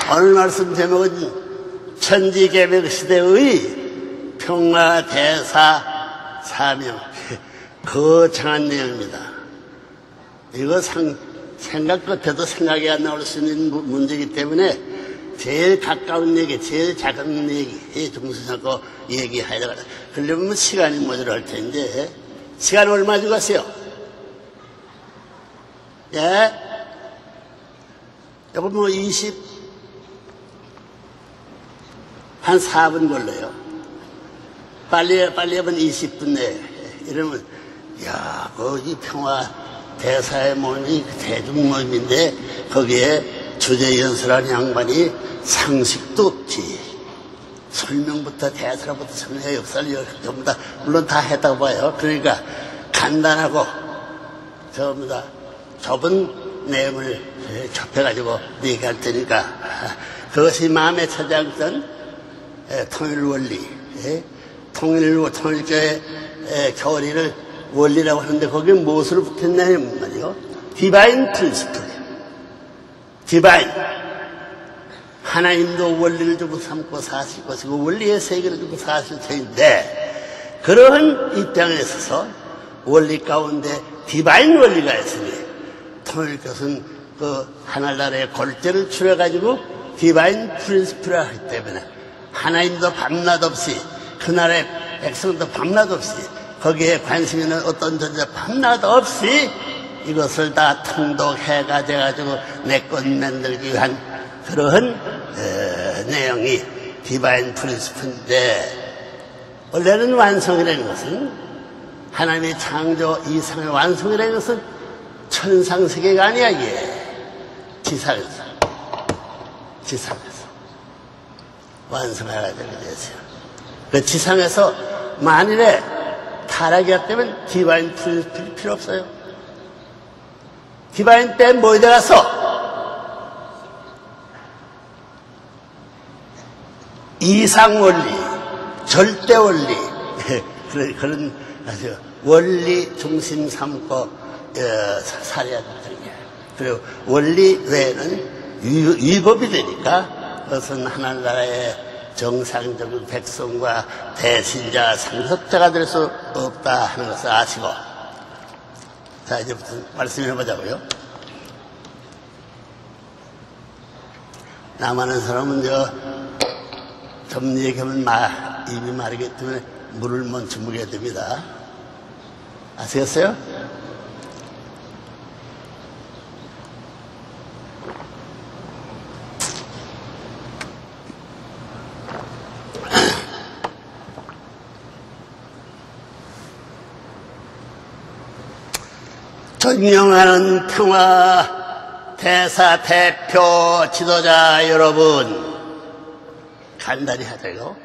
오늘 말씀 제목은 천지개벽시대의 평화대사 사명, 거창한 내용입니다. 이거 생각 끝에도 생각이 안 나올 수 있는 문제이기 때문에 제일 가까운 얘기, 제일 작은 얘기에 중심 잡고 얘기해야 되거든. 그러려면 시간이 모자랄 텐데, 시간 얼마 주겠어요? 예? 여보, 한 4분 걸려요. 빨리 하면 20분 내에. 이러면, 야, 이 평화 대사의 모임이 대중모임인데, 거기에 주제 연설한 양반이 상식도 없지. 설명부터 대사로부터 설명, 역사를 전부 다, 물론 다 했다고 봐요. 그러니까 간단하고 전부 다 좁은 내용을 접해가지고 얘기할 테니까 그것이 마음에 차지 않던 통일원리, 통일교의 교리를 원리라고 하는데 거기에 무엇으로 붙었냐면 말이요. 디바인 프린시플. 디바인. 하나님도 원리를 두고 삼고 사실 것이고 원리의 세계를 두고 사실 것인데 그러한 입장에 있어서 원리 가운데 디바인 원리가 있으니 통일교는 그 하늘나라의 골재를 추려가지고 디바인 프린시플을 하기 때문에 하나님도 밤낮 없이 그 나라의 백성도 밤낮 없이 거기에 관심 있는 어떤 존재 밤낮 없이 이것을 다 통독해가지고 내 것 만들기 위한 그러한 내용이 디바인 프린시플인데 원래는 완성이라는 것은 하나님의 창조 이상의 완성이라는 것은 천상세계가 아니야. 이게 지상에서 완성해야 되게 되세요. 그 지상에서 만일에 타락이 왔다면 디바인 프린시플이 필요 없어요. 디바인 때 뭐에 들어가서 이상원리, 절대원리, 그런 아주 원리 중심 삼고 살아야 된다는 거예요. 그리고 원리 외에는 위법이 되니까 그것은 하늘나라의 정상적인 백성과 대신자, 상속자가 될 수 없다 하는 것을 아시고 자, 이제부터 말씀해보자고요. 남아는 사람은 좀 얘기하면 입이 마르기 때문에 물을 먼저 먹여야 됩니다. 아시겠어요? 존경하는 평화 대사 대표 지도자 여러분, 간단히 하자요.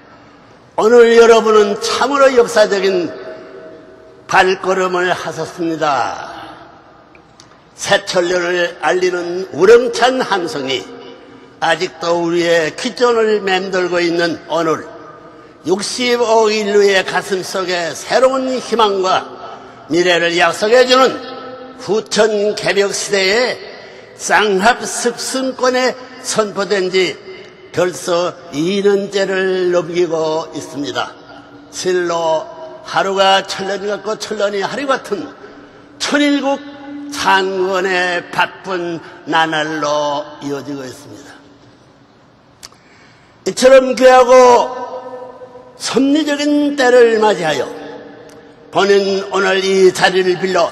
오늘 여러분은 참으로 역사적인 발걸음을 하셨습니다. 새천년을 알리는 우렁찬 함성이 아직도 우리의 귓전을 맴돌고 있는 오늘 65억 인류의 가슴 속에 새로운 희망과 미래를 약속해주는 후천 개벽 시대에 쌍합 습승권에 선포된 지 벌써 2년째를 넘기고 있습니다. 실로 하루가 천년이 같고 천년이 하루 같은 천일국 창건의 바쁜 나날로 이어지고 있습니다. 이처럼 귀하고 섭리적인 때를 맞이하여 본인 오늘 이 자리를 빌려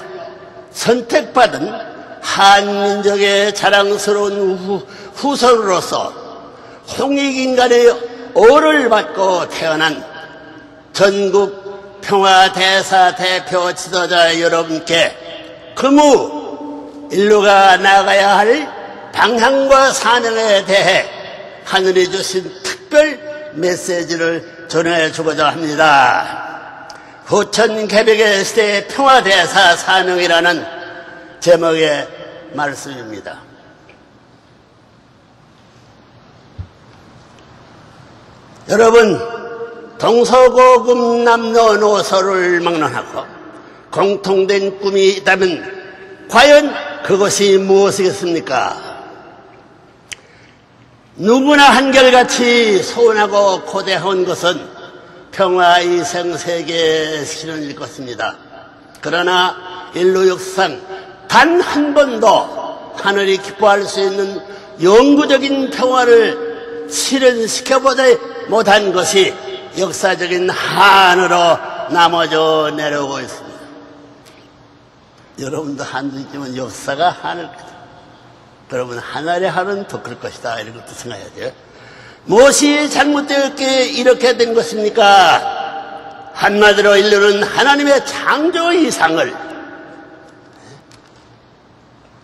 선택받은 한민족의 자랑스러운 후손으로서 홍익인간의 어를 받고 태어난 전국 평화대사 대표 지도자 여러분께 인류가 나아가야 할 방향과 사명에 대해 하늘이 주신 특별 메시지를 전해주고자 합니다. 후천 개벽의 시대의 평화대사 사명이라는 제목의 말씀입니다. 여러분, 동서고금 남녀노소를 막론하고 공통된 꿈이 있다면 과연 그것이 무엇이겠습니까? 누구나 한결같이 소원하고 고대한 것은 평화 이생 세계의 실현일 것입니다. 그러나 인류 역사상 단 한 번도 하늘이 기뻐할 수 있는 영구적인 평화를 실현시켜보지 못한 것이 역사적인 한으로 남아져 내려오고 있습니다. 여러분도 한도 있지만 역사가 한을 거다. 그러면 하늘의 한은 더 클 것이다. 이런 것도 생각해야죠. 무엇이 잘못되었기에 이렇게 된 것입니까? 한마디로 인류는 하나님의 창조 이상을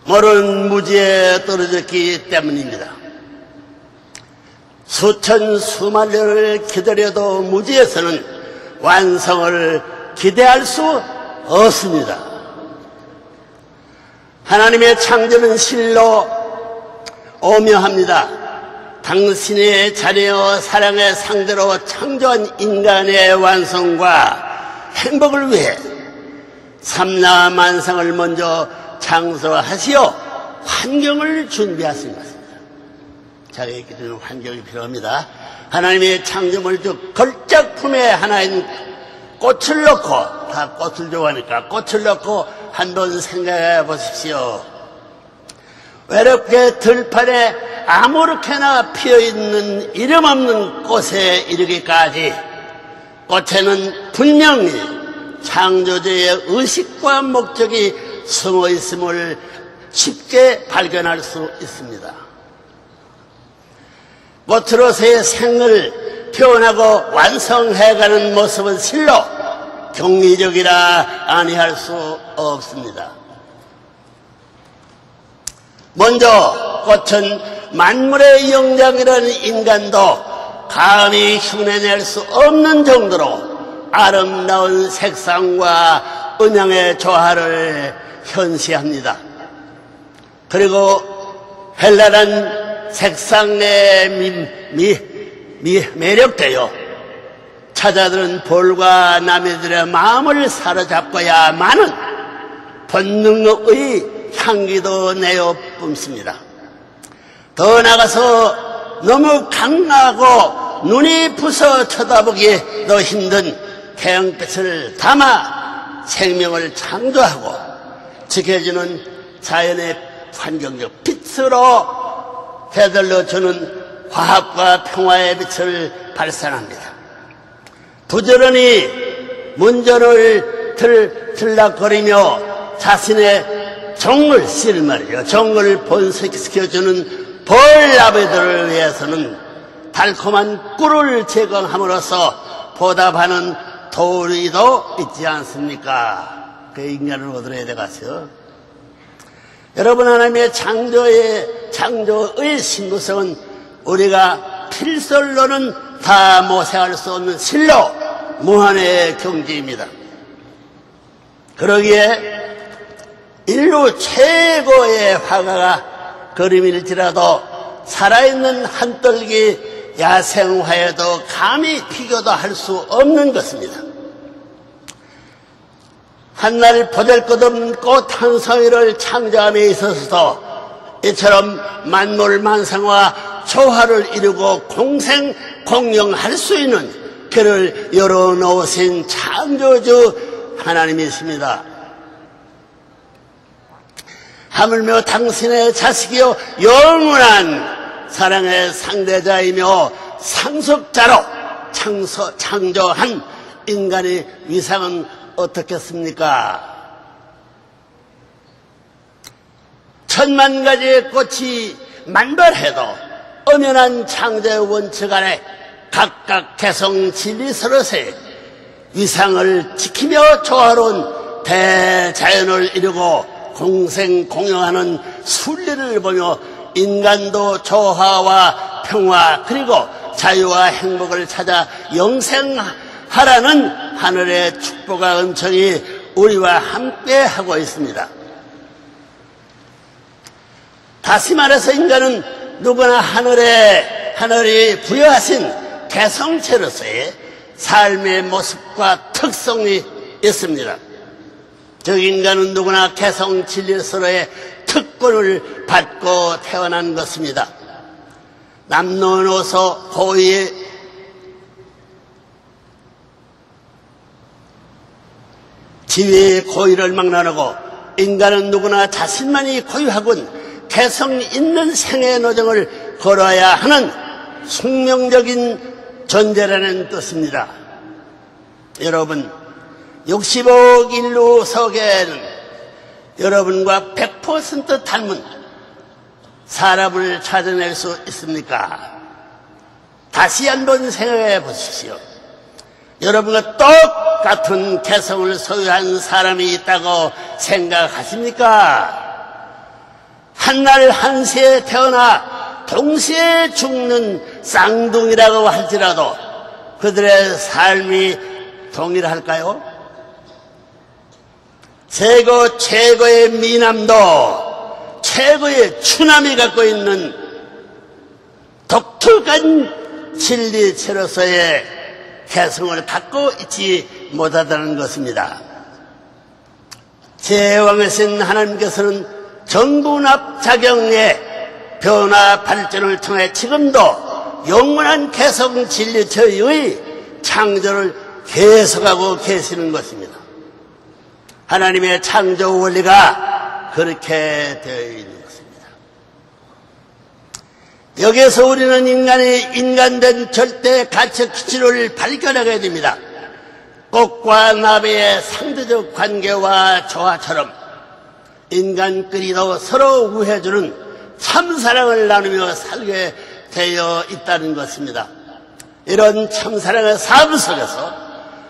모르는 무지에 떨어졌기 때문입니다. 수천 수만 년을 기다려도 무지에서는 완성을 기대할 수 없습니다. 하나님의 창조는 실로 오묘합니다. 당신의 자녀 사랑의 상대로 창조한 인간의 완성과 행복을 위해 삼라만상을 먼저 창조하시어 환경을 준비하신 것입니다. 자기에게 드는 환경이 필요합니다. 하나님의 창조물 중 걸작품의 하나인 꽃을 넣고, 다 꽃을 좋아하니까 꽃을 넣고 한번 생각해 보십시오. 외롭게 들판에 아무렇게나 피어있는 이름 없는 꽃에 이르기까지 꽃에는 분명히 창조주의 의식과 목적이 숨어 있음을 쉽게 발견할 수 있습니다. 꽃으로서의 생을 표현하고 완성해가는 모습은 실로 경이적이라 아니할 수 없습니다. 먼저 꽃은 만물의 영장이라는 인간도 감히 흉내낼 수 없는 정도로 아름다운 색상과 음향의 조화를 현시합니다. 그리고 헬라란 색상의 매력되어 찾아드는 볼과 남이들의 마음을 사로잡고야만은 본능의 향기도 내어 뿜습니다. 더 나아가서 너무 강하고 눈이 부서 쳐다보기도 힘든 태양빛을 담아 생명을 창조하고 지켜주는 자연의 환경적 빛으로 되돌려주는 화합과 평화의 빛을 발산합니다. 부지런히 문전을 들락거리며 자신의 정을 실 말이죠. 정을 번식시켜주는 벌나베들을 위해서는 달콤한 꿀을 제공함으로써 보답하는 도리도 있지 않습니까? 그 인간을 얻어야 되겠어요. 여러분, 하나님의 창조의 신부성은 우리가 필설로는 다 모색할 수 없는 실로 무한의 경지입니다. 그러기에 인류 최고의 화가가 그림일지라도 살아있는 한떨기 야생화에도 감히 비교도 할 수 없는 것입니다. 한날 보잘것없는 꽃 한 송이를 창조함에 있어서도 이처럼 만물만상과 조화를 이루고 공생공영할 수 있는 길을 열어놓으신 창조주 하나님이십니다. 하물며 당신의 자식이요 영원한 사랑의 상대자이며 상속자로 창조한 인간의 위상은 어떻겠습니까? 천만 가지의 꽃이 만발해도 엄연한 창조의 원칙 아래 각각 개성 진리스러서의 위상을 지키며 조화로운 대자연을 이루고 공생공영하는 순리를 보며 인간도 조화와 평화 그리고 자유와 행복을 찾아 영생하라는 하늘의 축복과 은총이 우리와 함께 하고 있습니다. 다시 말해서 인간은 누구나 하늘이 부여하신 개성체로서의 삶의 모습과 특성이 있습니다. 즉 인간은 누구나 개성 진리스러의 특권을 받고 태어난 것입니다. 남녀노소 고유의 지위의 고유를 막론하고 인간은 누구나 자신만이 고유하군 개성 있는 생애 노정을 걸어야 하는 숙명적인 존재라는 뜻입니다. 여러분, 65억 인류 속에는 여러분과 100% 닮은 사람을 찾아낼 수 있습니까? 다시 한번 생각해 보십시오. 여러분과 똑같은 개성을 소유한 사람이 있다고 생각하십니까? 한날 한시에 태어나 동시에 죽는 쌍둥이라고 할지라도 그들의 삶이 동일할까요? 세계 최고의 미남도 최고의 추남이 갖고 있는 독특한 진리체로서의 개성을 갖고 있지 못하다는 것입니다. 제왕이신 하나님께서는 정분합작용의 변화 발전을 통해 지금도 영원한 개성 진리체의 창조를 계속하고 계시는 것입니다. 하나님의 창조 원리가 그렇게 되어 있는 것입니다. 여기에서 우리는 인간의 인간된 절대 가치 기준을 발견하게 됩니다. 꽃과 나비의 상대적 관계와 조화처럼 인간끼리도 서로 우애해주는 참사랑을 나누며 살게 되어 있다는 것입니다. 이런 참사랑의 삶 속에서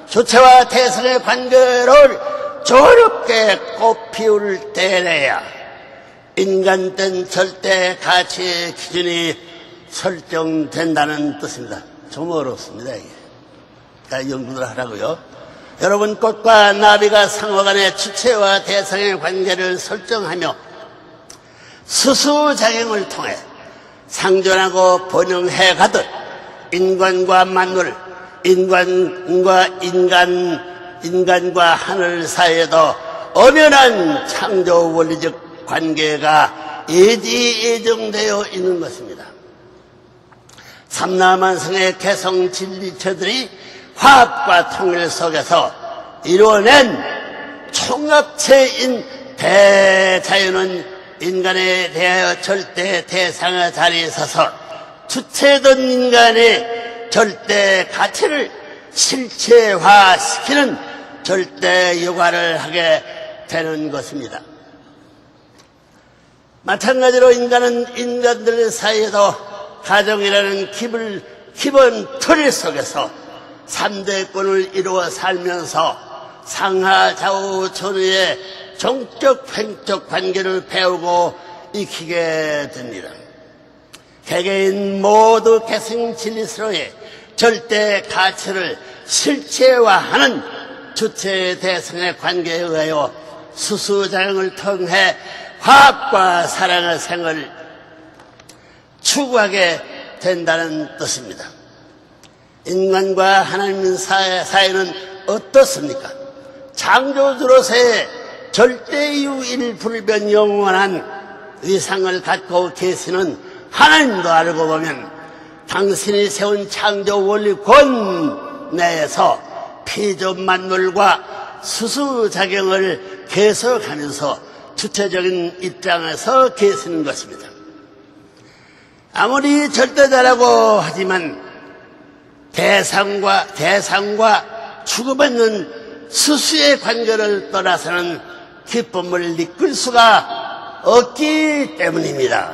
주체와 대상의 관계를 조롭게 꽃피울 때에야 인간된 절대 가치의 기준이 설정된다는 뜻입니다. 좀 어렵습니다, 이게. 그러니까 연구를 하라고요. 여러분, 꽃과 나비가 상호 간의 주체와 대상의 관계를 설정하며 수수작용을 통해 상존하고 번영해 가듯 인간과 만물, 인간과 하늘 사이에도 엄연한 창조 원리적 관계가 예지예정되어 있는 것입니다. 삼라만성의 개성 진리체들이 화합과 통일 속에서 이루어낸 총합체인 대자연은 인간에 대하여 절대 대상의 자리에 서서 주체된 인간의 절대 가치를 실체화시키는 절대 요구를 하게 되는 것입니다. 마찬가지로 인간은 인간들 사이에도 가정이라는 기본 틀 속에서 3대권을 이루어 살면서 상하 좌우 전후의 정적 횡적 관계를 배우고 익히게 됩니다. 개개인 모두 개성 진리스러의 절대 가치를 실체화하는 주체 대상의 관계에 의하여 수수작용을 통해 화합과 사랑의 생을 추구하게 된다는 뜻입니다. 인간과 하나님 사이는 어떻습니까? 창조주로서의 절대유일불변 영원한 위상을 갖고 계시는 하나님도 알고 보면 당신이 세운 창조 원리권 내에서 피조 만물과 수수작용을 계속하면서 주체적인 입장에서 계시는 것입니다. 아무리 절대자라고 하지만 대상과 주고받는 수수의 관계를 떠나서는 기쁨을 느낄 수가 없기 때문입니다.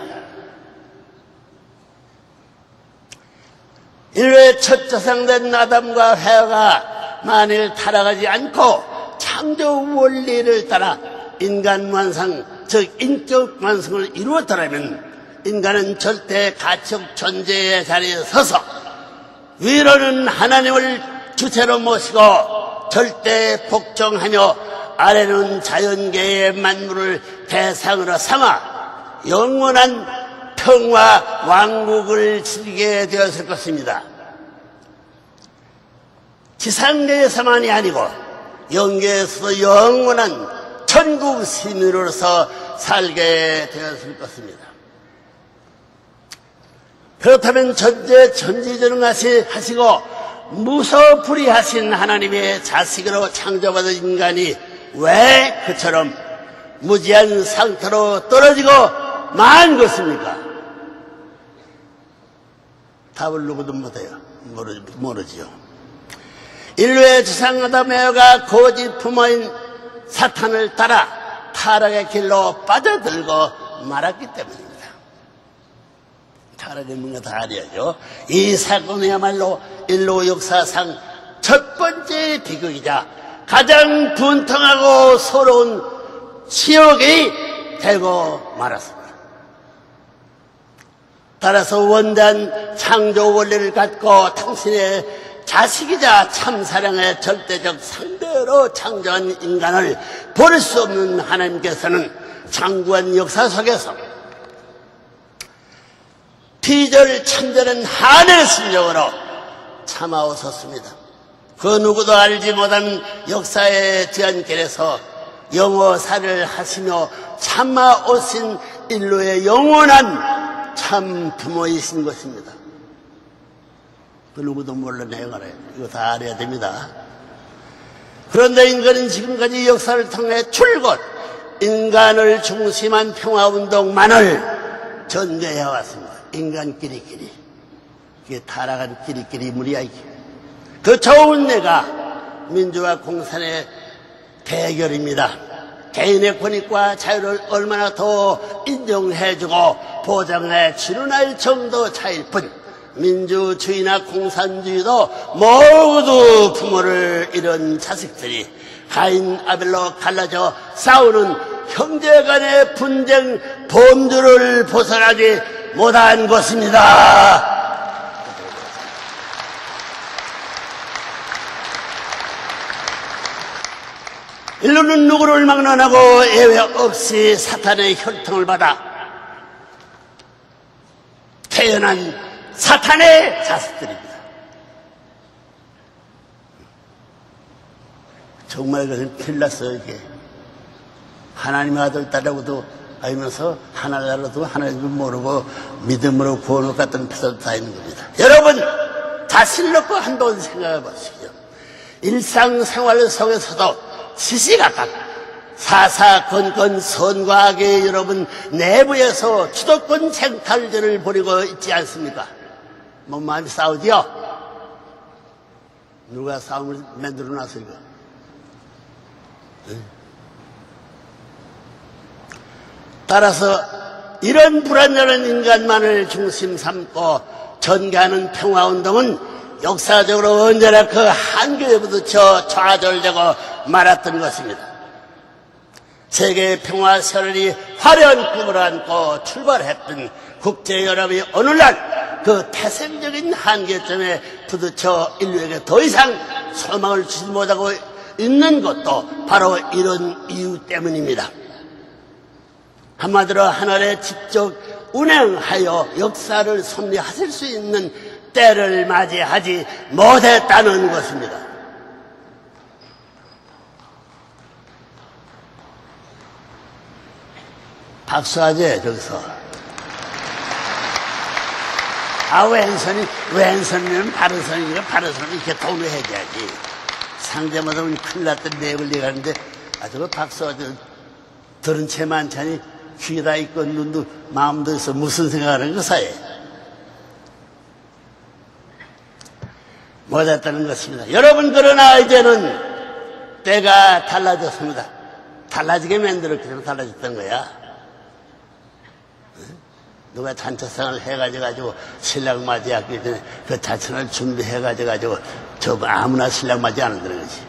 인류의 첫 조상된 아담과 해와가 만일 타락하지 않고 창조 원리를 따라 인간 완성, 즉 인격 완성을 이루었더라면 인간은 절대 가치적 존재의 자리에 서서 위로는 하나님을 주체로 모시고 절대 복종하며 아래는 자연계의 만물을 대상으로 삼아 영원한 평화 왕국을 지니게 되었을 것입니다. 지상계에서만이 아니고 영계에서도 영원한 천국 시민으로서 살게 되었을 것입니다. 그렇다면 전지전능하시고 무소불위하신 하나님의 자식으로 창조받은 인간이 왜 그처럼 무지한 상태로 떨어지고 만 것입니까? 답을 누구도 못해요. 모르지요. 인류의 조상 아담 에어가 거짓 부모인 사탄을 따라 타락의 길로 빠져들고 말았기 때문입니다. 타락의 뭔가 다 알아야죠. 이 사건이야말로 인류 역사상 첫 번째 비극이자 가장 분통하고 서러운 치욕이 되고 말았습니다. 따라서 원대한 창조 원리를 갖고 당신의 자식이자 참사랑의 절대적 상대로 창조한 인간을 버릴 수 없는 하나님께서는 장구한 역사 속에서 비절천절한 하늘의 심정으로 참아오셨습니다. 그 누구도 알지 못한 역사의 뒤안길에서 영원사를 하시며 참아오신 인류의 영원한 참 부모이신 것입니다. 그 누구도 몰라내요. 이거 다 알아야 됩니다. 그런데 인간은 지금까지 역사를 통해 줄곧 인간을 중심한 평화운동만을 전개해왔습니다. 인간끼리끼리. 이게 타락한 끼리끼리 무리야. 이게. 그 좋은 내가 민주화 공산의 대결입니다. 개인의 권익과 자유를 얼마나 더 인정해주고 보장해 주느냐의 정도 차일 뿐 민주주의나 공산주의도 모두 부모를 잃은 자식들이 가인 아벨로 갈라져 싸우는 형제간의 분쟁 범주를 벗어나지 못한 것입니다. 인류는 누구를 막론하고 예외 없이 사탄의 혈통을 받아 태어난 사탄의 자식들입니다. 정말 그것은 큰일 났어요. 이게 하나님의 아들 딸이라고도 알면서 하나라도 하나님을 모르고 믿음으로 구원을 갖던 패들 다 있는 겁니다. 여러분 자신 놓고 한번 생각해 보십시오. 일상생활 속에서도 시시각각 사사건건 선과 악의 여러분 내부에서 주도권 생탈전을 벌이고 있지 않습니까? 뭐 많이 싸우지요? 누가 싸움을 만들어놨어 이거? 따라서 이런 불안전한 인간만을 중심 삼고 전개하는 평화운동은 역사적으로 언제나 그 한계에 부딪혀 좌절되고 말았던 것입니다. 세계의 평화 세월이 화려한 꿈을 안고 출발했던 국제연합이 오늘날 그 태생적인 한계점에 부딪혀 인류에게 더 이상 소망을 주지 못하고 있는 것도 바로 이런 이유 때문입니다. 한마디로 하늘에 직접 운행하여 역사를 섭리하실 수 있는 때를 맞이하지 못했다는 것입니다. 박수하지 저기서. 왼손이면 바른손이니까 바른손을 이렇게 동요해줘야지. 상대마다 우리 큰일 났던 내역을 얘기하는데 저거 박수하지. 들은 채 많자니 귀에다 있고 눈도 마음도 있어 무슨 생각하는 그 사이에 못했다는 것입니다. 여러분 그러나 이제는 때가 달라졌습니다. 달라지게 만들었기 달라졌던 거야. 누가 잔치상을 해가지고 신랑 맞이하기 전에 그 잔치를 준비해가지고 저 아무나 신랑 맞이 안 한다는 거지.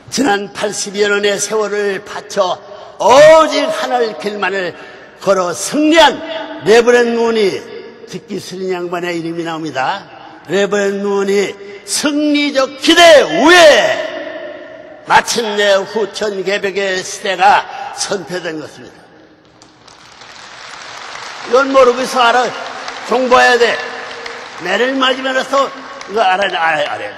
지난 80여 년의 세월을 바쳐 오직 하늘 길만을 걸어 승리한 레버넌드 문이 듣기 싫은 양반의 이름이 나옵니다. 레버넌드 문이 승리적 기대 후에 마침내 후천 개벽의 시대가 선포된 것입니다. 이건 모르고 있어 알아. 공부해야 돼. 매를 맞으면서 이거 알아야 돼.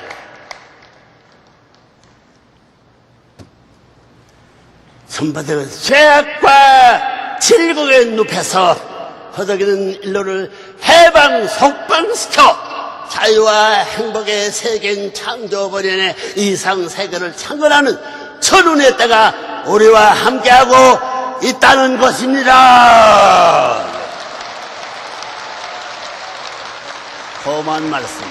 선포된 죄악과 질곡의 늪에서 허덕이는 인류를 해방 속방시켜 자유와 행복의 세계인 창조번연의 이상세계를 창건하는 천운의 때가 우리와 함께하고 있다는 것입니다. 험한 말씀.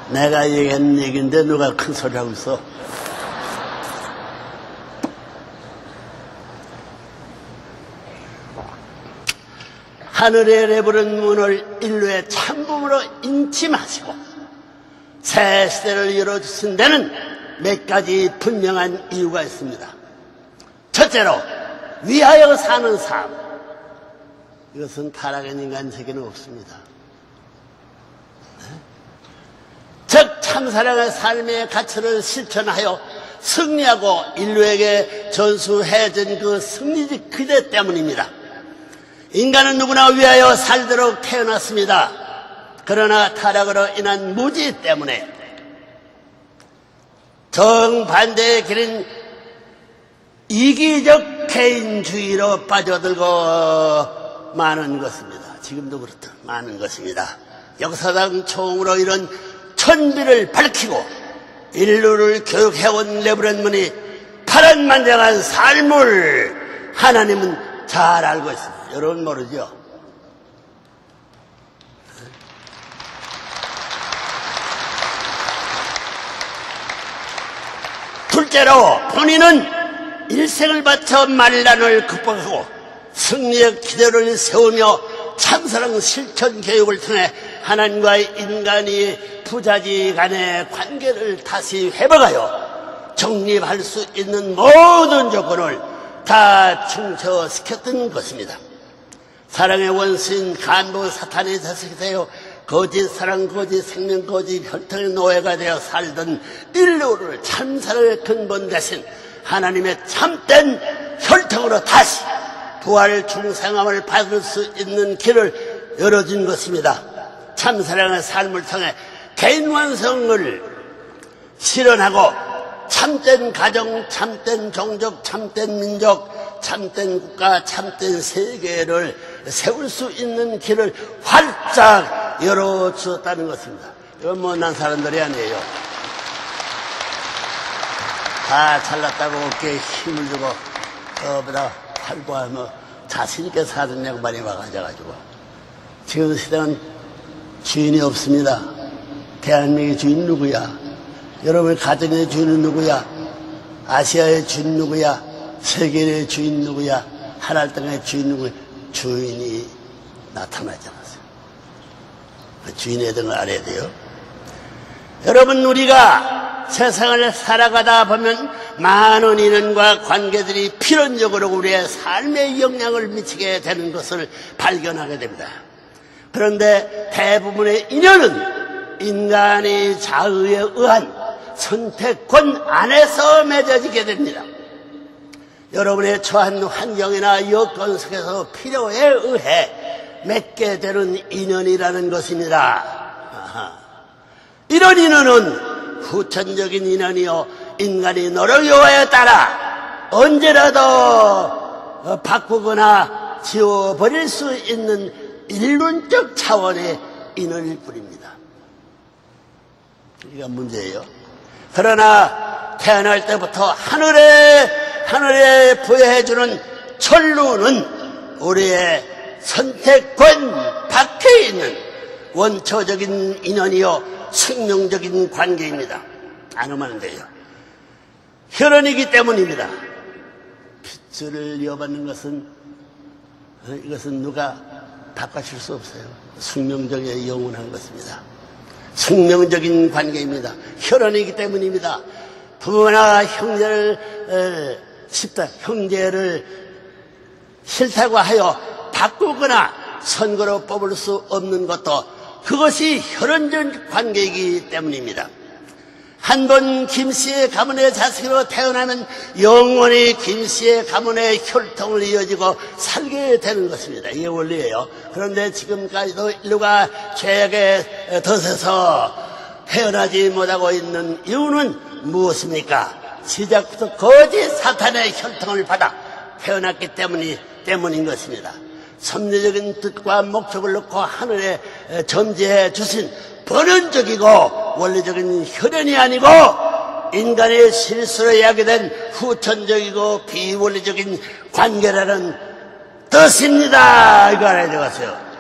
내가 얘기한 얘기인데 누가 큰 소리 하고 있어? 하늘의 내부른 문을 인류의 참음으로 인침하시고 새 시대를 열어주신 데는 몇 가지 분명한 이유가 있습니다. 첫째로 위하여 사는 삶. 이것은 타락한 인간 세계는 없습니다. 즉 참사랑의 삶의 가치를 실천하여 승리하고 인류에게 전수해준 그 승리적 기대 때문입니다. 인간은 누구나 위하여 살도록 태어났습니다. 그러나 타락으로 인한 무지 때문에 정반대의 길인 이기적 개인주의로 빠져들고 많은 것입니다. 지금도 그렇다. 많은 것입니다. 역사상 처음으로 이런 천비를 밝히고 인류를 교육해온 레브런문이 파란만장한 삶을 하나님은 잘 알고 있습니다. 여러분 모르죠? 둘째로 본인은 일생을 바쳐 만난을 극복하고 승리의 기대를 세우며 참사랑 실천 교육을 통해 하나님과의 인간이 부자지 간의 관계를 다시 회복하여 정립할 수 있는 모든 조건을 다 충족시켰던 것입니다. 사랑의 원수인 간부 사탄의 자식이 되어 거짓 사랑, 거짓 생명, 거짓 혈통의 노예가 되어 살던 인류를 참사랑의 근본 대신 하나님의 참된 혈통으로 다시 부활 중생함을 받을 수 있는 길을 열어준 것입니다. 참사랑의 삶을 통해 개인 완성을 실현하고 참된 가정, 참된 종족, 참된 민족, 참된 국가, 참된 세계를 세울 수 있는 길을 활짝 열어주었다는 것입니다. 이건 못난 사람들이 아니에요. 다 잘났다고 어깨에 힘을 주고 저보다 활보하며 자신있게 사는 양반이 와가지고 지금 시대는 주인이 없습니다. 대한민국의 주인 누구야? 여러분의 가정의 주인은 누구야? 아시아의 주인 누구야? 세계의 주인 누구야? 하늘 땅의 주인 누구야? 주인이 나타나지 않았어요. 그 주인의 등을 알아야 돼요. 여러분, 우리가 세상을 살아가다 보면 많은 인연과 관계들이 필연적으로 우리의 삶에 영향을 미치게 되는 것을 발견하게 됩니다. 그런데 대부분의 인연은 인간의 자의에 의한 선택권 안에서 맺어지게 됩니다. 여러분의 처한 환경이나 여건 속에서 필요에 의해 맺게 되는 인연이라는 것입니다. 이런 인연은 후천적인 인연이요, 인간이 노력 여하에 따라 언제라도 바꾸거나 지워버릴 수 있는 일론적 차원의 인연일 뿐입니다. 이게 문제예요. 그러나 태어날 때부터 하늘에 부여해주는 천루는 우리의 선택권 밖에 있는 원초적인 인연이요, 생명적인 관계입니다. 안 하면 안 돼요. 혈연이기 때문입니다. 빚을 이어받는 것은 이것은 누가 바꿔줄 수 없어요. 숙명적인 영원한 것입니다. 숙명적인 관계입니다. 혈연이기 때문입니다. 부모나 형제를 싫다고 하여 바꾸거나 선거로 뽑을 수 없는 것도 그것이 혈연적 관계이기 때문입니다. 한 번 김씨의 가문의 자식으로 태어나면 영원히 김씨의 가문의 혈통을 이어지고 살게 되는 것입니다. 이게 원리예요. 그런데 지금까지도 인류가 죄악에 덫에서 헤어나지 못하고 있는 이유는 무엇입니까? 시작부터 거짓 사탄의 혈통을 받아 태어났기 때문인 것입니다. 섭리적인 뜻과 목적을 놓고 하늘에 점지해 주신 본원적이고 원리적인 혈연이 아니고 인간의 실수로 야기된 후천적이고 비원리적인 관계라는 뜻입니다. 이거 알아야 되겠어요.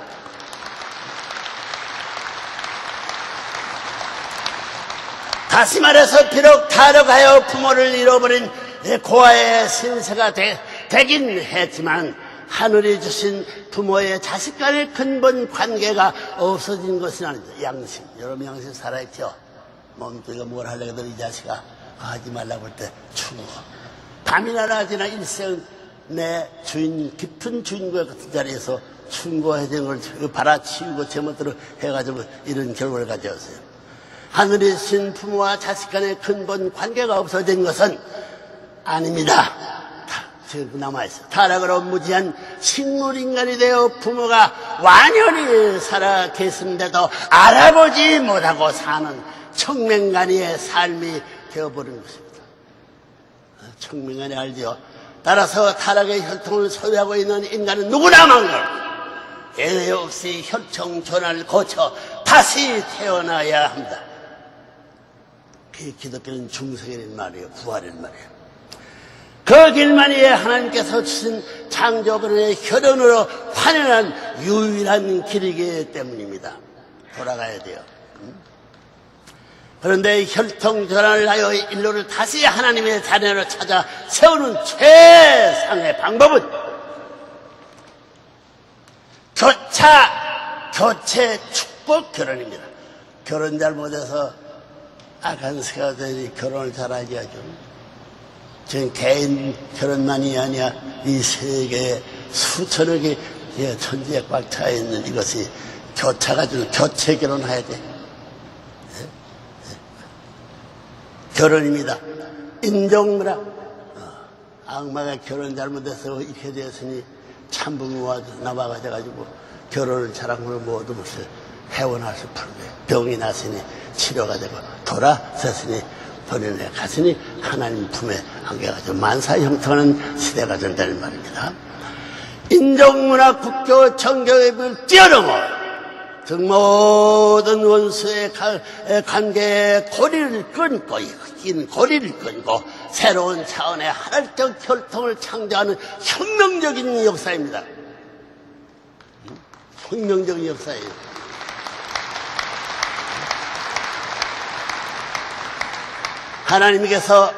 다시 말해서 비록 타락하여 부모를 잃어버린 고아의 신세가 되긴 했지만 하늘이 주신 부모의 자식 간의 근본 관계가 없어진 것은 아니죠. 양심, 여러분 양심 살아있죠? 몸뚱이가 뭘 하려고 해도 이 자식아 하지 말라고 할 때 충고. 밤이나 낮이나 일생 내 주인, 깊은 주인과 같은 자리에서 충고해야 되는 걸 받아치우고 제멋대로 해가지고 이런 결과를 가져왔어요. 하늘이 주신 부모와 자식 간의 근본 관계가 없어진 것은 아닙니다. 지금 남아있어요. 타락으로 무지한 식물인간이 되어 부모가 완연히 살아 계신데도 알아보지 못하고 사는 청맹간이의 삶이 되어버린 것입니다. 청맹간이 알죠? 따라서 타락의 혈통을 소유하고 있는 인간은 누구나 망설 예외 없이 혈통 전환을 거쳐 다시 태어나야 합니다. 그게 기독교는 중생이란 말이에요. 부활이란 말이에요. 그 길만이 하나님께서 주신 창조론의 혈연으로 환연한 유일한 길이기 때문입니다. 돌아가야 돼요. 그런데 혈통 전환을 하여 인류를 다시 하나님의 자녀로 찾아 세우는 최상의 방법은 교체 축복 결혼입니다. 결혼 잘못해서 악한 새가 되니 결혼을 잘하지 하죠. 지금 개인 결혼만이 아니라 이 세계에 수천억의 천지에 꽉 차 있는 이것이 교차가지고 교체 결혼해야 돼. 결혼입니다. 인종문화. 악마가 결혼 잘못해서 이렇게 되었으니 참부모가 나와가지고 결혼을 잘하고 모두 것을 해원하실 뿐이에요. 병이 났으니 치료가 되고 돌아섰으니 본인에 갔으니 하나님 품에 안겨가지고 만사 형통하는 시대가 된다는 말입니다. 인종문화, 국교, 정교협을 뛰어넘어 모든 원수의 관계에 고리를 끊고 긴 고리를 끊고 새로운 차원의 하나님적 혈통을 창조하는 혁명적인 역사입니다. 혁명적인 역사예요. 하나님께서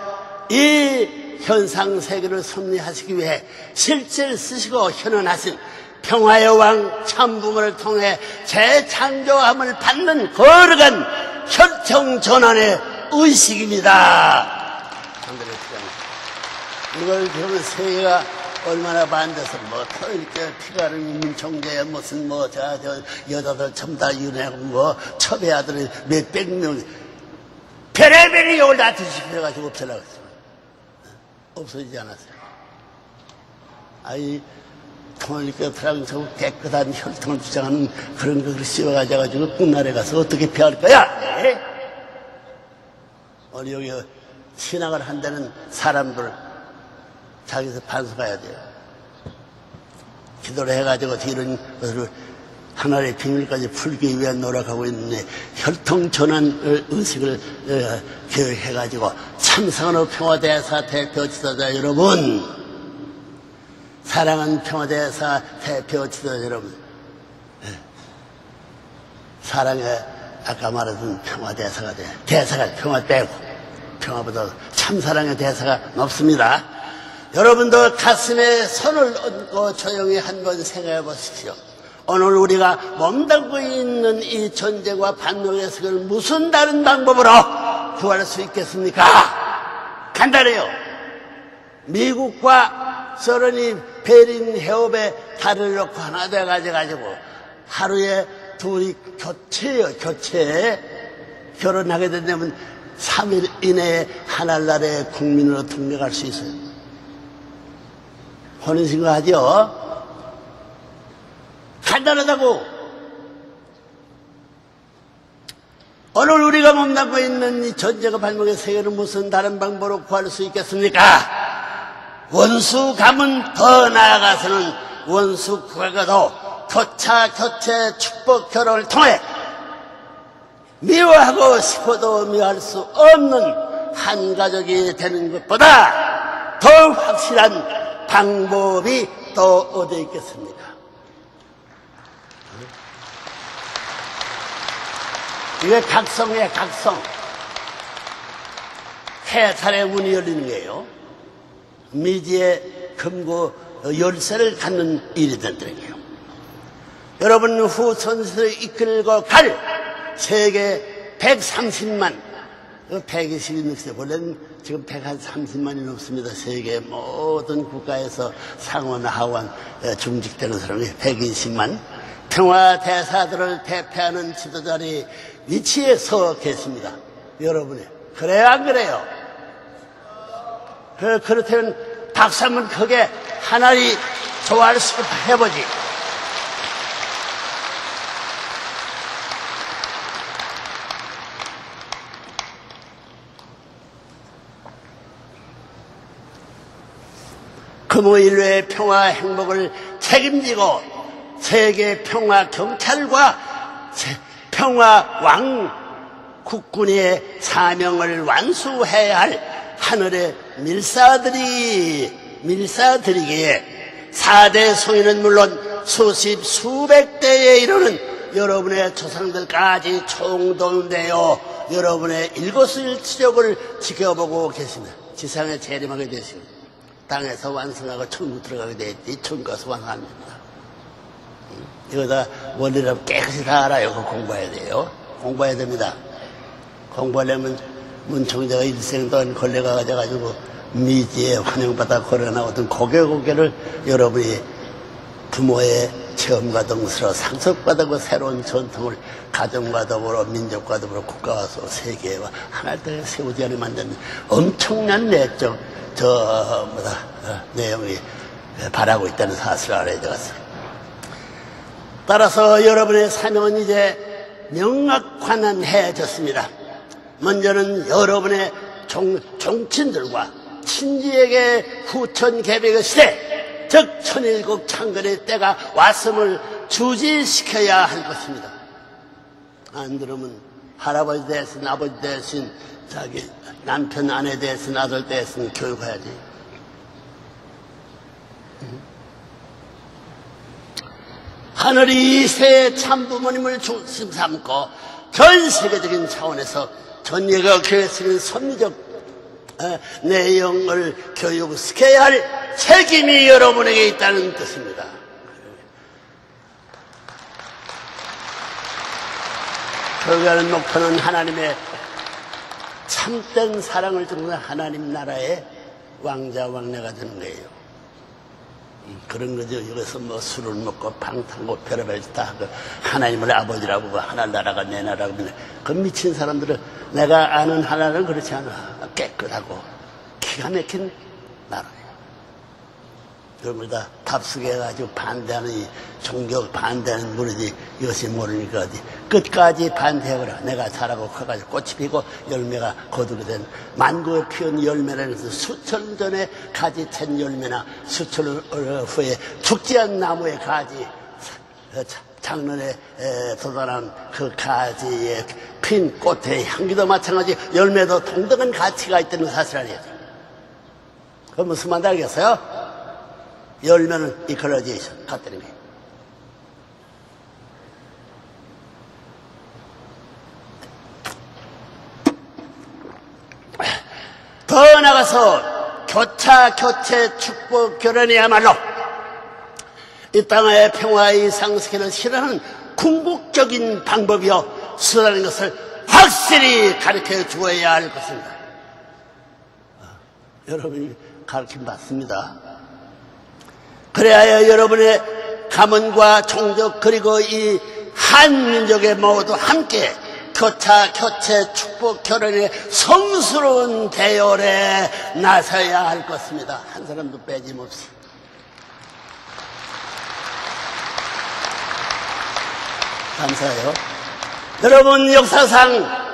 이 현상 세계를 섭리하시기 위해 실제를 쓰시고 현현하신 평화의 왕 참부모를 통해 재창조함을 받는 거룩한 혈통 전환의 의식입니다. 이걸 보면 세계가 얼마나 반대서 이렇게 피가 흐르는 민총재 무슨 여자들 전부 다 윤회하고 첩의 몇백 명 별의별 욕을 다 뒤집혀가지고 없애려고 없어지지 않았어요. 통일교 프랑스하고 깨끗한 혈통을 주장하는 그런 것을 씌워가지고 꿈나라에 가서 어떻게 피할 거야? 우리 여기 신앙을 한다는 사람들 자기서 반성해야 돼요. 기도를 해가지고 이런 것을 하나의 비밀까지 풀기 위해 노력하고 있는데 혈통 전환 의식을 계획해가지고 참상으로 평화대사 대표 지도자 여러분, 사랑하는 평화대사 대표 지도자 여러분, 사랑의 아까 말했던 평화대사가 돼. 대사가 평화 빼고 평화보다 참사랑의 대사가 높습니다. 여러분도 가슴에 손을 얹고 조용히 한번 생각해 보십시오. 오늘 우리가 몸담고 있는 이 전쟁과 반역의 세계를 무슨 다른 방법으로 구할 수 있겠습니까? 간단해요. 미국과 소련이 베린 해협에 달을 놓고 하나 돼가지고 하루에 둘이 교체예요. 교체. 결혼하게 된다면 3일 이내에 하늘나라의 국민으로 등록할 수 있어요. 혼인신고 하죠? 간단하다고. 오늘 우리가 몸담고 있는 이 전쟁과 발목의 세계는 무슨 다른 방법으로 구할 수 있겠습니까? 원수 가문 더 나아가서는 원수 국가도 교차 교체 축복 결혼을 통해 미워하고 싶어도 미워할 수 없는 한 가족이 되는 것보다 더 확실한 방법이 또 어디 있겠습니까? 이게 각성이에요, 각성. 해탈의 문이 열리는 거예요. 미지의 금고 열쇠를 갖는 일이 된다는 거예요. 여러분 후손을 이끌고 갈 세계 130만, 120이 넘습니다. 원래는 지금 130만이 넘습니다. 세계 모든 국가에서 상원, 하원, 중직되는 사람이 120만. 평화대사들을 대표하는 지도자리 위치에 서 계십니다. 여러분이. 그래요, 안 그래요? 그렇다면 박수 한번 크게 하나님 좋아할 수 있게 해보지. 금호인류의 평화 행복을 책임지고 세계 평화 경찰과 평화 왕 국군의 사명을 완수해야 할 하늘의 밀사들이기에 4대 소인은 물론 수십 수백 대에 이르는 여러분의 조상들까지 총동되어 여러분의 일거수일투족을 지켜보고 계십니다. 지상에 재림하게 되십니다. 땅에서 완성하고 천국 들어가게 되었지 천국에서 완성합니다. 이거 다 원리를 깨끗이 다 알아요. 그거 공부해야 돼요. 공부해야 됩니다. 공부하려면 문총재가 일생 동안 걸레가 가져가지고 미지에 환영받아 걸어나오던 고개를 여러분이 부모의 체험과 동서로 상속받고 새로운 전통을 가정과 더불어 민족과 더불어 국가와 세계와 하나의 땅에 세우지 않으면 안 되는 엄청난 내적 내용이 바라고 있다는 사실을 알아야 되겠어요. 따라서 여러분의 사명은 이제 명확관한해졌습니다. 먼저는 여러분의 종친들과 친지에게 후천 개백의 시대, 즉 천일국 창건의 때가 왔음을 주지시켜야 할 것입니다. 안 그러면 할아버지 대신 아버지 대신 자기 남편 아내 대신 아들 대신 교육해야지. 하늘이 새 참부모님을 중심 삼고 전 세계적인 차원에서 전예가 교회에서는 섭리적 내용을 교육시켜야 할 책임이 여러분에게 있다는 뜻입니다. 교육하는 목표는 하나님의 참된 사랑을 주는 하나님 나라의 왕자 왕래가 되는 거예요. 그런 거죠. 여기서 뭐 술을 먹고 방탕고 별의별 짓 다 하고 하나님을 아버지라고 하고 하나 나라가 내 나라고 그 미친 사람들은 내가 아는 하나는 그렇지 않아. 깨끗하고 기가 막힌 나라예요. 여러분 다 답쓰게 해가지고 반대하는 이 종교 반대하는 무리지 이것이 모르니까 어디 끝까지 반대하거라. 내가 자라고 커가지고 꽃이 피고 열매가 거두게 된 만국에 피운 열매라는 것은 수천 전에 가지 챈 열매나 수천 후에 죽지 않은 나무의 가지 장년에 도달한 그 가지에 핀 꽃의 향기도 마찬가지 열매도 동등한 가치가 있다는 사실 아니에요. 그 무슨 말인지 알겠어요? 열매는 이퀄라이제이션 같다는 거예요. 더 나가서 교체 축복 결혼이야말로 이 땅의 평화의 상승을 실현하는 궁극적인 방법이요 수단인 것을 확실히 가르쳐 주어야 할 것입니다. 여러분이 가르침 받습니다. 그래야 여러분의 가문과 종족 그리고 이 한민족의 모두 함께 교체 축복 결혼의 성스러운 대열에 나서야 할 것입니다. 한 사람도 빼짐없이. 감사해요. 여러분 역사상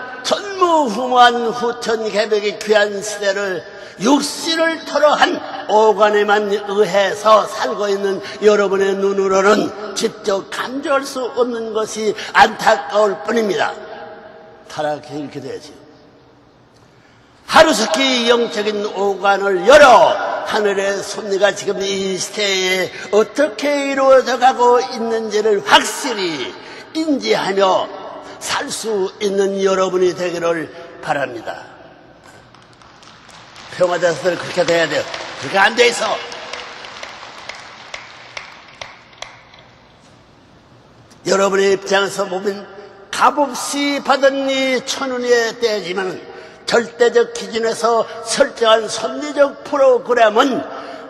무후무한 후천개벽의 귀한 시대를 육신을 토로한 오관에만 의해서 살고 있는 여러분의 눈으로는 직접 감지할 수 없는 것이 안타까울 뿐입니다. 타락해 이렇게 되지요. 하루속히 영적인 오관을 열어 하늘의 섭리가 지금 이 시대에 어떻게 이루어져 가고 있는지를 확실히 인지하며 살 수 있는 여러분이 되기를 바랍니다. 평화자들 그렇게 돼야 돼요. 그렇게 안 돼 있어. 여러분의 입장에서 보면 값없이 받은 이 천운의 때지만 절대적 기준에서 설정한 섭리적 프로그램은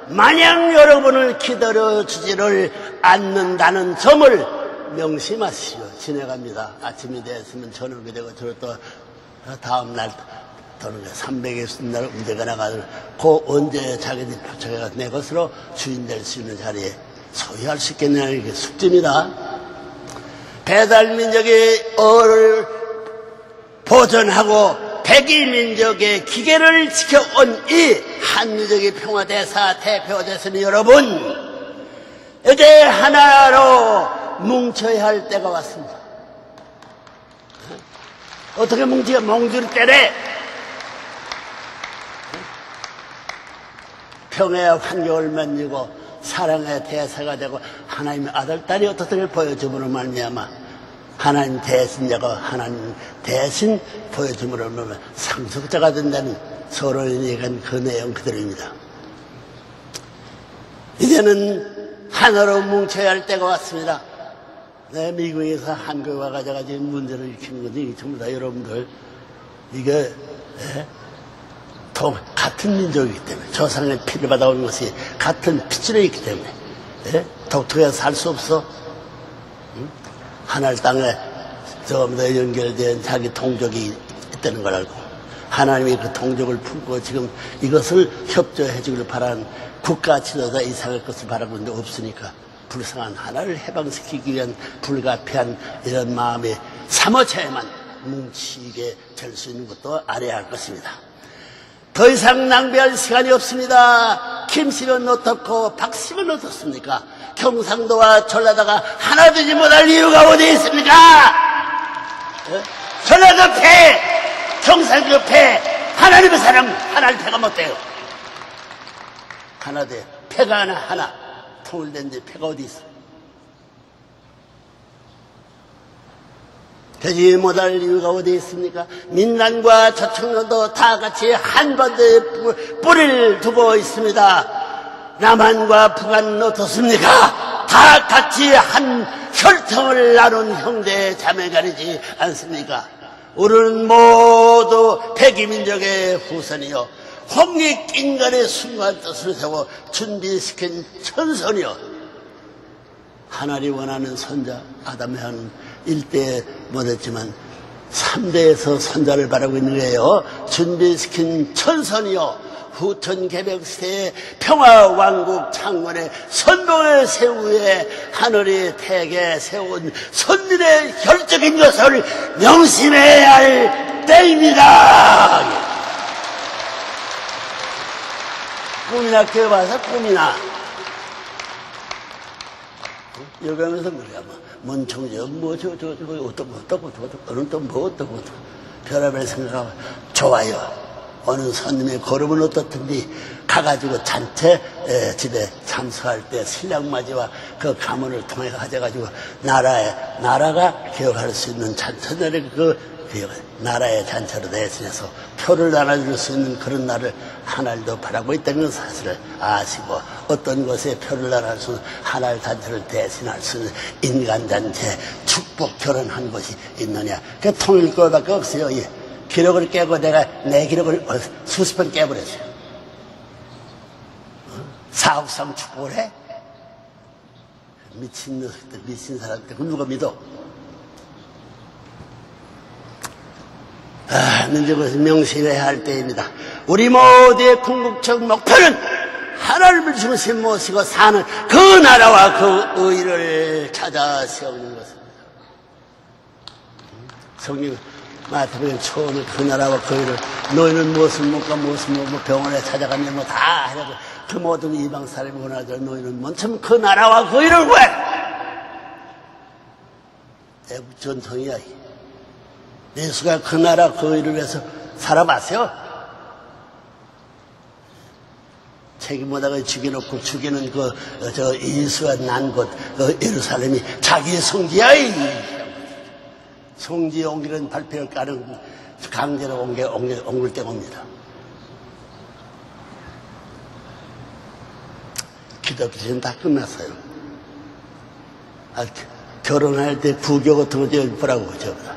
마냥 여러분을 기다려주지를 않는다는 점을 명심하시오. 지내갑니다. 아침이 되었으면 저녁이 되고 저를 또 다음날 또는 360날 운대가 나가서 그 언제 자기들이 표창해가 내 것으로 주인 될 수 있는 자리에 소유할 수 있겠느냐 이게 숙제입니다. 배달민족의 어를 보존하고 백일민족의 기계를 지켜온 이 한민족의 평화대사 대표가 되시는 여러분, 이제 하나로 뭉쳐야 할 때가 왔습니다. 어떻게 뭉치가 몽주를 때래? 평화의 환경을 만들고 사랑의 대사가 되고 하나님의 아들, 딸이 어떻게 보여줌으로 말미암아 하나님 대신자가 하나님 대신 보여줌으로 말미암아 상속자가 된다는 서론에 얘기한 그 내용 그대로입니다. 이제는 하나로 뭉쳐야 할 때가 왔습니다. 네, 미국에서 한국에 와가지고 문제를 일으키는 거지. 전부 다 여러분들 이게 같은 민족이기 때문에 조상의 피를 받아온 것이 같은 피줄에 있기 때문에 독특해서 살 수 없어. 하늘 땅에 전부 다 연결된 자기 동족이 있다는 걸 알고 하나님이 그 동족을 품고 지금 이것을 협조해 주기를 바라는 국가 지도자 이상할 것을 바라고 있는데 없으니까 불쌍한 하나를 해방시키기 위한 불가피한 이런 마음에 사모차에만 뭉치게 될 수 있는 것도 알아야 할 것입니다. 더 이상 낭비할 시간이 없습니다. 김씨는 어떻고 박씨는 어떻습니까? 경상도와 전라도가 하나 되지 못할 이유가 어디 있습니까? 전라도 패, 경상도 패, 하나님의 사람 하나를 패가 못 돼요. 하나 돼. 패가 하나. 통일된데 패가 어디 있어? 되지 못할 이유가 어디 있습니까? 민난과 저청년도 다 같이 한반도에 뿌리를 두고 있습니다. 남한과 북한은 어떻습니까? 다 같이 한 혈통을 나눈 형제 자매가리지 않습니까? 우리는 모두 백이민족의 후손이요 홍익인간의 순간 뜻을 세워 준비시킨 천선이요 하나님 원하는 선자 아담의 한 1대에 못했지만 3대에서 선자를 바라고 있는 거예요. 준비시킨 천선이요 후천개벽시대의 평화왕국 창건의 선봉을 세우에 하늘이 태게 세운 선민의 혈적인 것을 명심해야 할 때입니다. 꿈이나 껴봐서 꿈이나 여기 하면서 그래야 뭔 청정 어떻고 어느 또 뭐 어떻고 별의별 생각하고 좋아요. 어느 손님의 걸음은 어떻든지 가가지고 잔체 집에 참석할 때 신랑맞이와 그 가문을 통해 가져가지고 나라가 기억할 수 있는 잔처들의 나라의 잔처로 대신해서 표를 나눠줄 수 있는 그런 날을 하나님도 바라고 있다는 사실을 아시고 어떤 곳에 표를 나눠줄 수 있는 하나의 잔처를 대신할 수 있는 인간잔체 축복 결혼한 곳이 있느냐. 그 통일교밖에 없어요. 예. 기록을 깨고 내가 내 기록을 수십 번 깨버렸어요. 사옥상 축복을 해? 미친 녀석들, 미친 사람들, 그 누가 믿어? 이제 그것을 명심해야 할 때입니다. 우리 모두의 궁극적 목표는 하나님을 중심 모시고 사는 그 나라와 그 의를 찾아 세우는 것입니다. 성경 마태복음 처음에 그 나라와 그 일을 너희는 무엇을 먹고 무엇을 먹고 병원에 찾아가면 뭐 다 하려고 그 모든 이방 사람이 원하더라. 너희는 먼저 그 나라와 그 일을 구해. 애국 전통이야. 예수가 그 나라 그 일을 위해서 살아봤어요. 책임보다가 죽여놓고 죽이는 예수가 난 곳, 예루살렘이 자기의 성지야. 성지에 옮기는 발표를 까는 강제로 옮길 때가 옵니다. 기독교는 다 끝났어요. 결혼할 때 부교 같은 거 보라고, 저보다.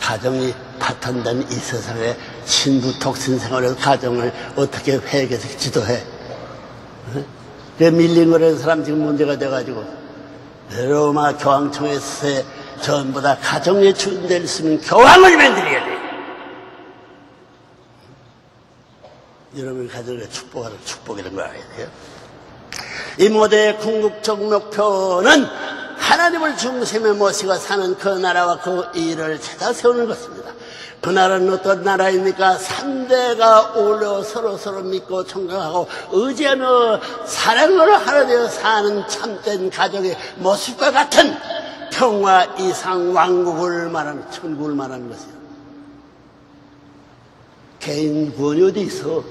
가정이 파탄된 이 세상에 신부 독신 생활에서 가정을 어떻게 회개해서 지도해. 그 밀린 거라는 사람 지금 문제가 돼가지고, 로마 교황청에서 전부 다 가정에 주인될 수 있는 교황을 만들어야 돼. 여러분 가정의 축복이라는 걸 알아야 돼요. 이 모델의 궁극적 목표는 하나님을 중심에 모시고 사는 그 나라와 그 일을 찾아 세우는 것입니다. 그 나라는 어떤 나라입니까? 3대가 어울려 서로 믿고 존경하고 의지하며 사랑으로 하나 되어 사는 참된 가정의 모습과 같은 평화 이상 왕국을 말하는, 천국을 말하는 것이에요. 개인 구원이 어디 있어?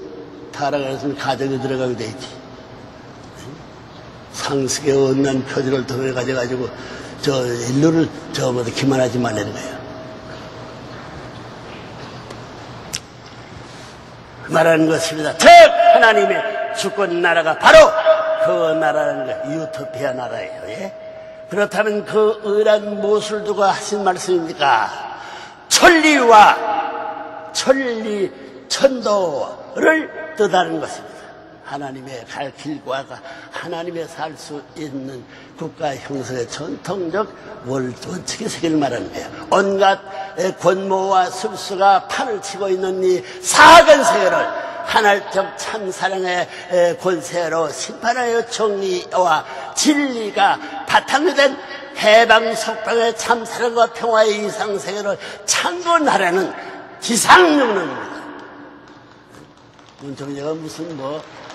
타락해서 가정에 들어가게 돼 있지. 상식의 언난 표지를 통해 가지고 인류를 기만하지 말라는 거예요. 말하는 것입니다. 즉 하나님의 주권 나라가 바로 그 나라라는 거예요. 유토피아 나라예요. 예? 그렇다면 그 의란 무엇을 두고 하신 말씀입니까? 천도를 뜻하는 것입니다. 하나님의 갈 길과 하나님의 살 수 있는 국가 형성의 전통적 원칙의 세계를 말하는 거예요. 온갖 권모와 술수가 판을 치고 있는 이 사악한 세계를 하나적 참사랑의 권세로 심판하여 정의와 진리가 바탕이 된 해방 속방의 참사랑과 평화의 이상세계를 창건하라는 지상명령입니다. 문청재가 무슨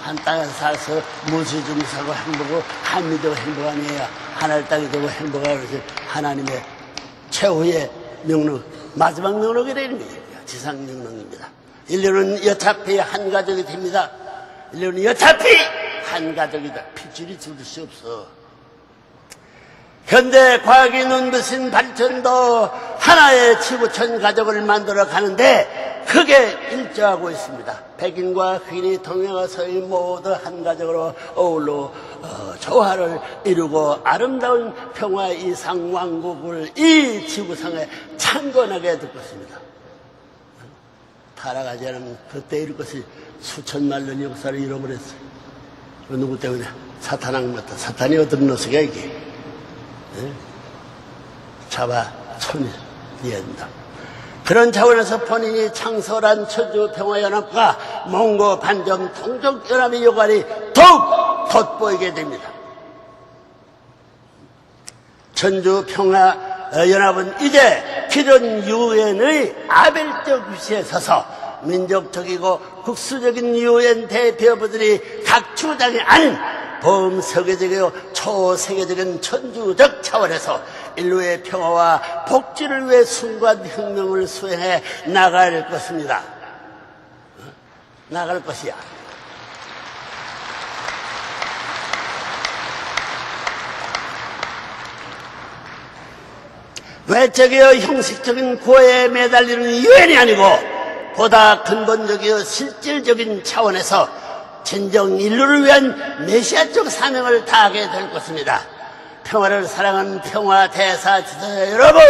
한 땅에서 살아서 무수중사고 행복하고 한미도 행복 아니에요. 하늘 땅이 되고 행복하고 하나님의 최후의 명령, 마지막 명령이 되는 거예요. 지상 명령입니다. 인류는 여차피 한 가족이 됩니다. 인류는 여차피 한 가족이다. 핏줄이 줄일 수 없어. 현대 과학이 눈부신 발전도 하나의 지구촌 가족을 만들어 가는데 크게 일조하고 있습니다. 백인과 흑인이 동행해서 모두 한 가족으로 어울러 조화를 이루고 아름다운 평화 이상 왕국을 이 지구상에 창건하게 될 것입니다. 타락하지 않으면 그때 이룰 것이 수천만 년 역사를 잃어버렸어요. 누구 때문에? 사탄악마다. 사탄이 어떤 녀석이야 이게? 잡아 손이해야 된다. 그런 차원에서 본인이 창설한 천주평화연합과 몽고 반점 통족연합의 역할이 더욱 돋보이게 됩니다. 천주평화연합은 이제 기존 유엔의 아벨적 위치에 서서 민족적이고 국수적인 유엔 대표부들이 각 주장이 아닌 범세계적이고 초세계적인 천주적 차원에서 인류의 평화와 복지를 위해 순간 혁명을 수행해 나갈 것입니다. 나갈 것이야. 외적이여 형식적인 구호에 매달리는 유엔이 아니고 보다 근본적이여 실질적인 차원에서 진정 인류를 위한 메시아적 사명을 다하게 될 것입니다. 평화를 사랑하는 평화 대사 지도자 여러분,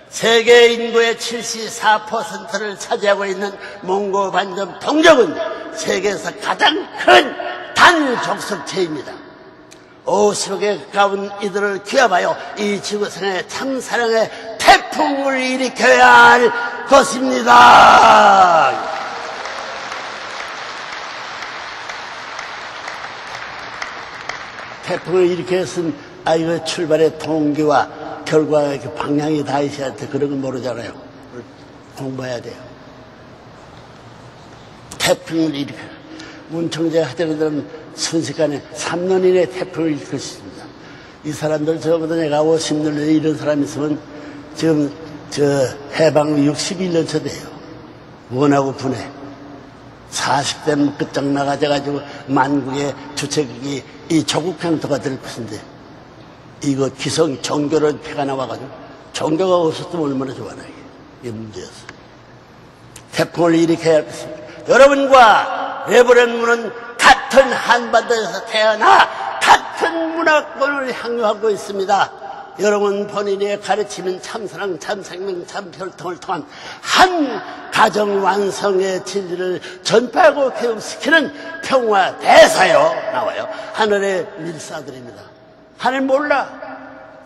세계 인구의 74%를 차지하고 있는 몽고 반점 동족은 세계에서 가장 큰 단족속체입니다. 50억에 가까운 이들을 귀합하여 이 지구상에 참사랑의 태풍을 일으켜야 할 것입니다. 태풍을 일으켰은 아이의 출발의 동기와 결과 방향이 다 있어야 돼. 그런 건 모르잖아요. 공부해야 돼요. 태풍을 일으켜. 문청제 하더라도 순식간에 3년 이내에 태풍을 일으킬 수 있습니다. 이 사람들 저보다 내가 50년 전에 이런 사람이 있으면 지금 해방 61년 차 돼요. 원하고 분해. 40대 끝장나가져가지고 만국의 주체국이 이 조국 평토가 될 것인데 이거 기성 종교를 패가 나와가지고 종교가 없었으면 얼마나 좋아나 이게 문제였어. 태풍을 일으켜야 할 것입니다. 여러분과 레버런문은 같은 한반도에서 태어나 같은 문화권을 향유하고 있습니다. 여러분 본인의 가르치는 참사랑, 참생명, 참혈통을 통한 한 가정 완성의 진리를 전파하고 교육시키는 평화대사요 나와요. 하늘의 밀사들입니다. 하늘 몰라.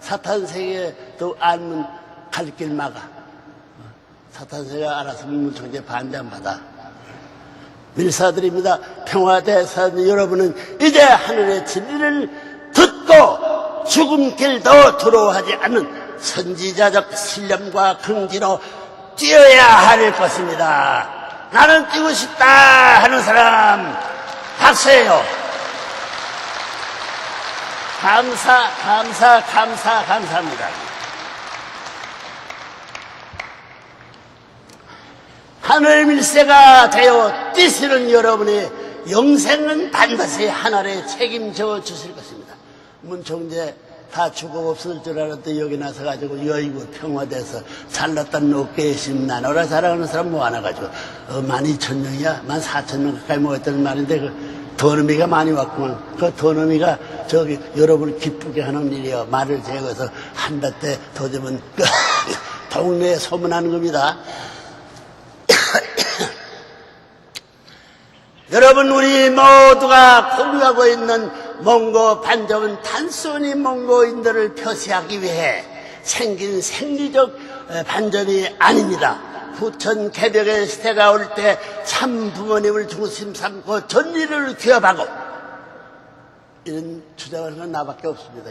사탄 세계도 알면 갈 길 막아. 사탄 세계가 알아서 문청제 반대 안 받아. 밀사들입니다. 평화대사들 여러분은 이제 하늘의 진리를 듣고 죽음길도 두려워하지 않는 선지자적 신념과 긍지로 뛰어야 할 것입니다. 나는 뛰고 싶다 하는 사람 박수예요. 감사합니다. 하늘 밀새가 되어 뛰시는 여러분의 영생은 반드시 하늘에 책임져 주실 것입니다. 문청제 다 죽어 없을 줄 알았더니 여기 나서 가지고 여의고 평화돼서 잘났다는 어깨에 심 나눠라 자랑하는 사람 뭐 하나 가지고 12,000명이야 14,000명 가까이 모였다는 말인데 그 더러미가 많이 왔구만. 그 더러미가 저기 여러분을 기쁘게 하는 일이요. 말을 제거해서 한 달 때 더 되면 동네에 소문하는 겁니다. 여러분 우리 모두가 공유하고 있는 몽고 반점은 단순히 몽고인들을 표시하기 위해 생긴 생리적 반점이 아닙니다. 후천 개벽의 시대가 올 때 참 부모님을 중심 삼고 전리를 기업하고 이런 주장을 하는 나밖에 없습니다.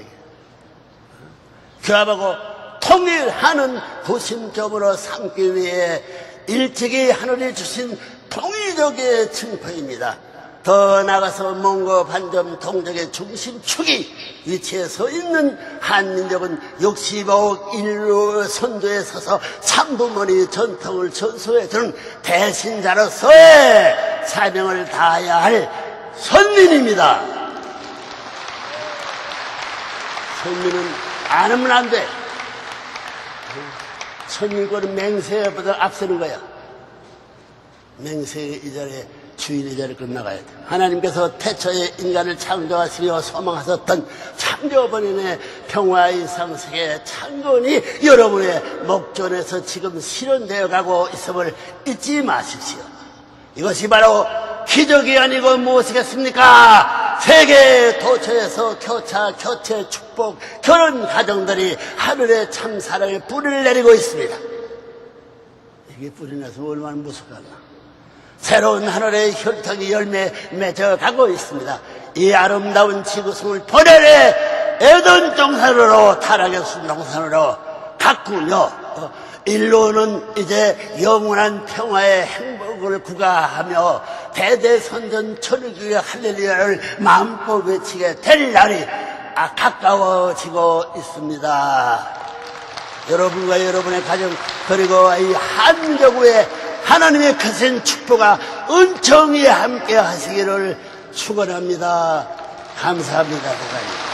기업하고 통일하는 구심점으로 삼기 위해 일찍이 하늘이 주신 통일적의 증거입니다. 더 나아가서 몽고 반점 동족의 중심축이 위치에 서 있는 한민족은 65억 인류 선두에 서서 참부모니 전통을 전수해주는 대신자로서의 사명을 다해야 할 선민입니다. 선민은 안 하면 안 돼. 선민권은 맹세보다 앞서는 거야. 맹세의 이 자리에 주인의 자리를 끝나가야 돼. 하나님께서 태초에 인간을 창조하시려 소망하셨던 창조본인의 평화의 상식의 창건이 여러분의 목전에서 지금 실현되어 가고 있음을 잊지 마십시오. 이것이 바로 기적이 아니고 무엇이겠습니까? 세계 도처에서 교체, 축복, 결혼 가정들이 하늘의 참 사랑의 뿌리를 내리고 있습니다. 이게 뿌리 내서 얼마나 무섭겠나. 새로운 하늘의 혈통이 열매 맺어가고 있습니다. 이 아름다운 지구승을 번연의 에덴 동산으로 타락의 순동산으로 가꾸며 인류는 이제 영원한 평화의 행복을 구가하며 대대선전 천주교의 할렐루야를 마음껏 외치게 될 날이 가까워지고 있습니다. 여러분과 여러분의 가정 그리고 이 한민족 위에 하나님의 크신 축복과 은총이 함께 하시기를 축원합니다. 감사합니다. 대단히.